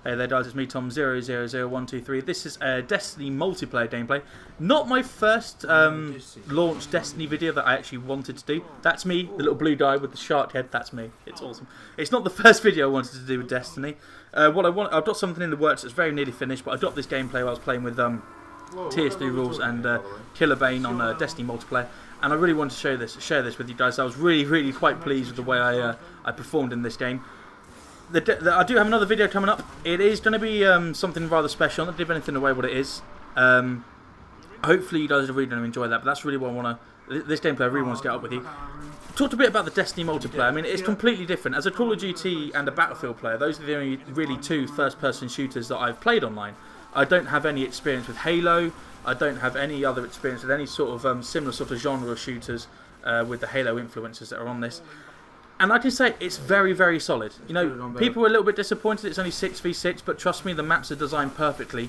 Hey there guys, it's me Tom000123. This is a Destiny multiplayer gameplay. Not my first launch Destiny video that I actually wanted to do. That's me, the little blue guy with the shark head, that's me. It's awesome. It's not the first video I wanted to do with Destiny. I've got something in the works that's very nearly finished, but I got this gameplay while I was playing with TS2 rules and Killer Bane on Destiny multiplayer. And I really wanted to share this with you guys. I was really quite pleased with the way I performed in this game. I do have another video coming up. It is going to be something rather special. I'm not giving anything away what it is. Hopefully you guys are really going to enjoy that. But that's really what I want to... This gameplay I really want to get up with you. Talked a bit about the Destiny multiplayer. I mean, it's completely different. As a Call of Duty and a Battlefield player, those are the only really two first-person shooters that I've played online. I don't have any experience with Halo. I don't have any other experience with any sort of similar sort of genre of shooters with the Halo influences that are on this. And I can say it's very solid. You know, people were a little bit disappointed it's only 6v6, but trust me, the maps are designed perfectly.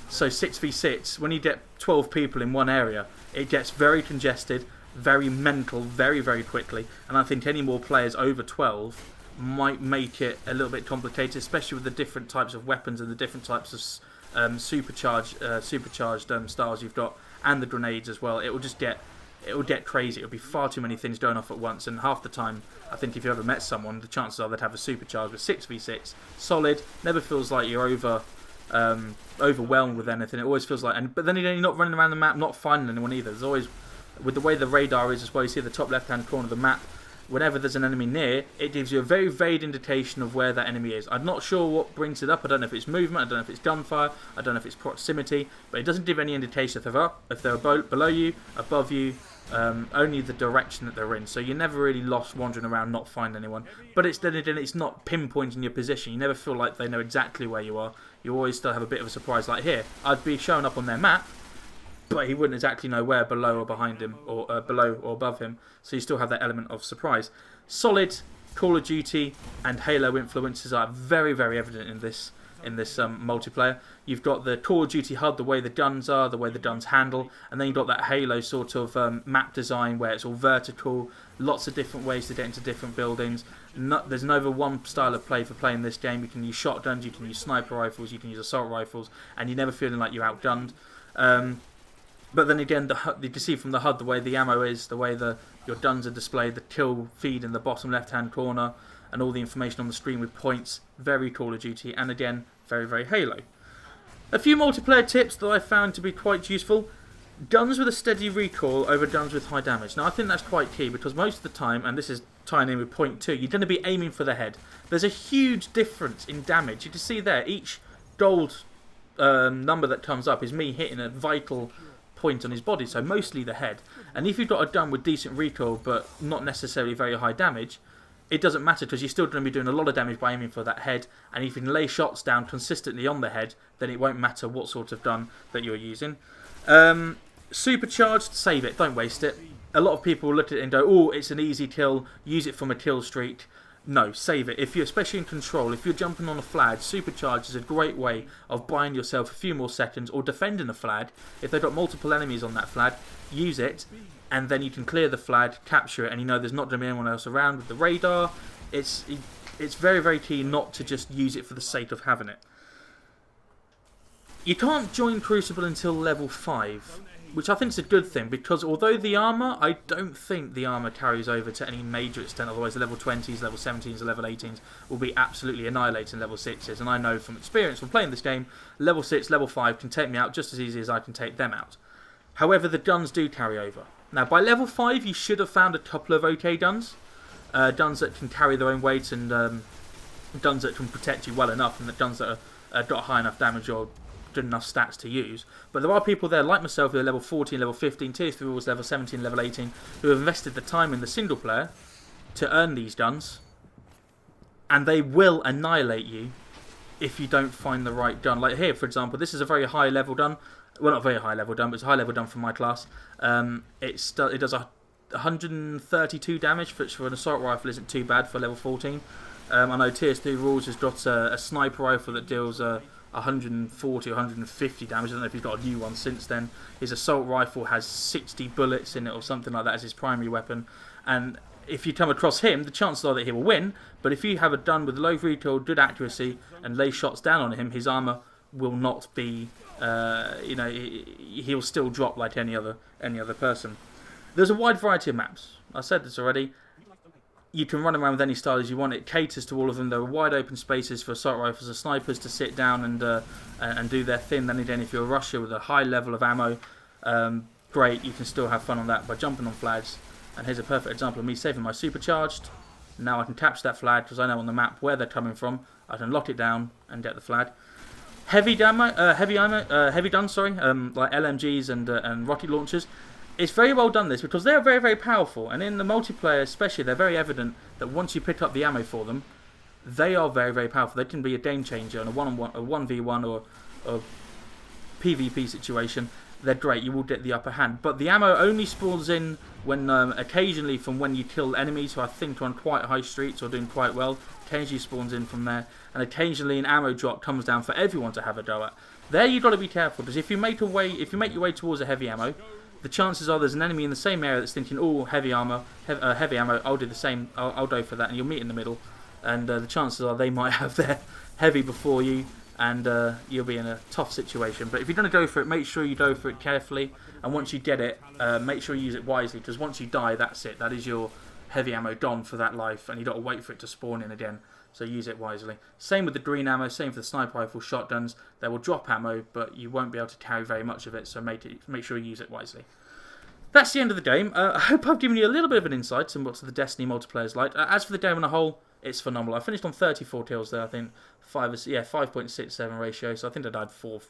So 6v6, when you get 12 people in one area, it gets very congested, very mental, very quickly. And I think any more players over 12 might make it a little bit complicated, especially with the different types of weapons and the different types of supercharged styles you've got, and the grenades as well. It will get crazy. It'll be far too many things going off at once, and half the time, I think if you ever met someone, the chances are they'd have a supercharge. But 6v6, solid, never feels like you're overwhelmed with anything. It always feels like, but then you're not running around the map, not finding anyone either. There's always, with the way the radar is as well, you see the top left-hand corner of the map. Whenever there's an enemy near, it gives you a very vague indication of where that enemy is. I'm not sure what brings it up. I don't know if it's movement, I don't know if it's gunfire, I don't know if it's proximity, but it doesn't give any indication if they're below you, above you, only the direction that they're in. So you're never really lost wandering around not finding anyone. But it's not pinpointing your position. You never feel like they know exactly where you are. You always still have a bit of a surprise. Like here, I'd be showing up on their map, but he wouldn't exactly know where below or behind him, or below or above him. So you still have that element of surprise. Solid Call of Duty and Halo influences are very evident in this multiplayer. You've got the Call of Duty HUD, the way the guns are, the way the guns handle, and then you've got that Halo sort of map design where it's all vertical, lots of different ways to get into different buildings. There's never one style of play for playing this game. You can use shotguns, you can use sniper rifles, you can use assault rifles, and you're never feeling like you're outgunned. But then again, you can see from the HUD the way the ammo is, the way your guns are displayed, the kill feed in the bottom left-hand corner, and all the information on the screen with points. Very Call of Duty, and again, very Halo. A few multiplayer tips that I found to be quite useful. Guns with a steady recoil over guns with high damage. Now, I think that's quite key, because most of the time, and this is tying in with point 2, you're going to be aiming for the head. There's a huge difference in damage. You can see there, each gold number that comes up is me hitting a vital point on his body, so mostly the head. And if you've got a gun with decent recoil but not necessarily very high damage, it doesn't matter, because you're still going to be doing a lot of damage by aiming for that head, and if you can lay shots down consistently on the head, then it won't matter what sort of gun that you're using. Supercharged, save it, don't waste it. A lot of people look at it and go, oh, it's an easy kill, use it from a kill streak. No, save it. If you're especially in control, if you're jumping on a flag, supercharge is a great way of buying yourself a few more seconds, or defending a flag. If they've got multiple enemies on that flag, use it, and then you can clear the flag, capture it, and you know there's not going to be anyone else around with the radar. It's very key not to just use it for the sake of having it. You can't join Crucible until level 5, which I think is a good thing, because although the armour, I don't think the armour carries over to any major extent, otherwise the level 20s, level 17s, level 18s will be absolutely annihilating level 6s, and I know from experience from playing this game, level 6, level 5 can take me out just as easy as I can take them out. However, the guns do carry over. Now, by level 5, you should have found a couple of OK guns. Guns that can carry their own weight, and guns that can protect you well enough, and the guns that are got high enough damage or good enough stats to use. But there are people there like myself who are level 14, level 15, tier 3 was level 17, level 18, who have invested the time in the single player to earn these guns, and they will annihilate you if you don't find the right gun. Like here, for example, this is a very high level gun. Well, not very high level gun, but it's a high level gun from my class. It does 132 damage, which for an assault rifle isn't too bad for level 14. I know TS2 Rules has got a sniper rifle that deals 140 or 150 damage. I don't know if he's got a new one since then. His assault rifle has 60 bullets in it or something like that as his primary weapon. And if you come across him, the chances are that he will win. But if you have a done with low recoil, good accuracy, and lay shots down on him, his armor will not be. He'll still drop like any other person. There's a wide variety of maps. I said this already. You can run around with any style as you want. It caters to all of them. There are wide open spaces for assault rifles and snipers to sit down and do their thing. Then again, if you're a rusher with a high level of ammo, great. You can still have fun on that by jumping on flags. And here's a perfect example of me saving my supercharged. Now I can capture that flag because I know on the map where they're coming from. I can lock it down and get the flag. Heavy done, like LMGs and rocket launchers. It's very well done this because they are very, very powerful, and in the multiplayer especially, they're very evident that once you pick up the ammo for them, they are very, very powerful. They can be a game changer in a one-on-one, a 1v1 or a PvP situation. They're great. You will get the upper hand, but the ammo only spawns in when occasionally from when you kill enemies who I think are on quite high streets or doing quite well. Occasionally spawns in from there, and occasionally an ammo drop comes down for everyone to have a go at. There you've got to be careful because if you make your way towards a heavy ammo, the chances are there's an enemy in the same area that's thinking, oh, heavy ammo, I'll do the same, I'll go for that, and you'll meet in the middle, and the chances are they might have their heavy before you, and you'll be in a tough situation. But if you're going to go for it, make sure you go for it carefully, and once you get it, make sure you use it wisely, because once you die, that's it, that is your heavy ammo gone for that life, and you've got to wait for it to spawn in again. So use it wisely. Same with the green ammo, same for the sniper rifle, shotguns. They will drop ammo, but you won't be able to carry very much of it, so make sure you use it wisely. That's the end of the game. I hope I've given you a little bit of an insight into what the Destiny multiplayer is like. As for the game on a whole, it's phenomenal. I finished on 34 kills there, I think. 5.67 ratio, so I think I died 4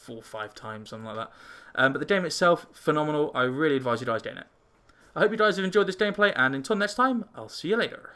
or 5 times, something like that. But the game itself, phenomenal. I really advise you guys getting it. I hope you guys have enjoyed this gameplay, and until next time, I'll see you later.